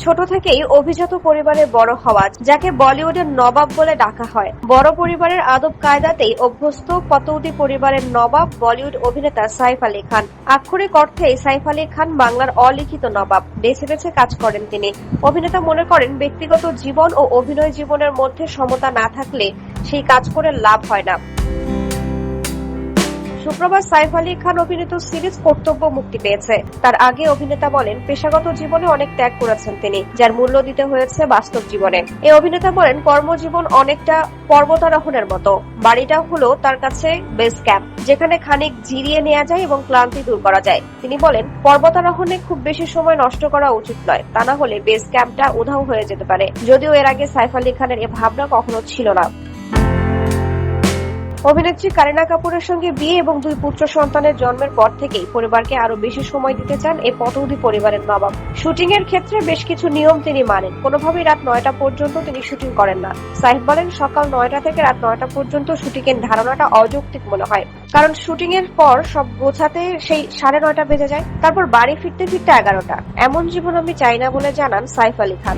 ছোট থেকেই অভিজাত পরিবারে বড় হওয়া, যাকে বলিউডের নবাব বলে ডাকা হয়। বড় পরিবারের আদব কায়দাতেই অভ্যস্ত পতৌদি পরিবারের নবাব বলিউড অভিনেতা সাইফ আলী খান। আক্ষরিক অর্থেই সাইফ আলী খান বাংলার অলিখিত নবাব। বেছে বেছে কাজ করেন তিনি। অভিনেতা মনে করেন, ব্যক্তিগত জীবন ও অভিনয় জীবনের মধ্যে সমতা না থাকলে সেই কাজ করে লাভ হয় না। শুক্রবার সাইফ আলী খান অভিনীত সিরিজ কর্তব্য মুক্তি পেয়েছে। তার আগে অভিনেতা বলেন, পেশাগত জীবনে অনেক ত্যাগ করেছেন তিনি, যার মূল্য দিতে হয়েছে বাস্তব জীবনে। এই অভিনেতা বলেন, কর্মজীবন অনেকটা পর্বতারোহণের মতো। বাড়িটা হলো তার কাছে বেস ক্যাম্প, যেখানে খানিক জিরিয়ে নেওয়া যায় এবং ক্লান্তি দূর করা যায়। তিনি বলেন, পর্বতারোহণে খুব বেশি সময় নষ্ট করা উচিত নয়, তা না হলে বেস ক্যাম্পটা উধাও হয়ে যেতে পারে। যদিও এর আগে সাইফ আলী খানের এ ভাবনা কখনো ছিল না। অভিনেত্রী কারিনা কাপুরের সঙ্গে বিয়ে এবং 2 পুত্র সন্তানের জন্মের পর থেকেই পরিবারকে আরো বেশি সময় দিতে চান এই পতৌদি পরিবারের নবাব। শুটিং এর ক্ষেত্রে বেশ কিছু নিয়ম তিনি মানেন। কোনোভাবেই রাত 9টা পর্যন্ত তিনি শুটিং করেন না। সাইফ বলেন, সকাল 9টা থেকে রাত 9টা পর্যন্ত শুটিং এর ধারণাটা অযৌক্তিক মনে হয়, কারণ শুটিং এর পর সব গোছাতে সেই 9:30 বেজে যায়। তারপর বাড়ি ফিরতে ফিরতে 11টা। এমন জীবন আমি চাই না বলে জানান সাইফ আলী খান।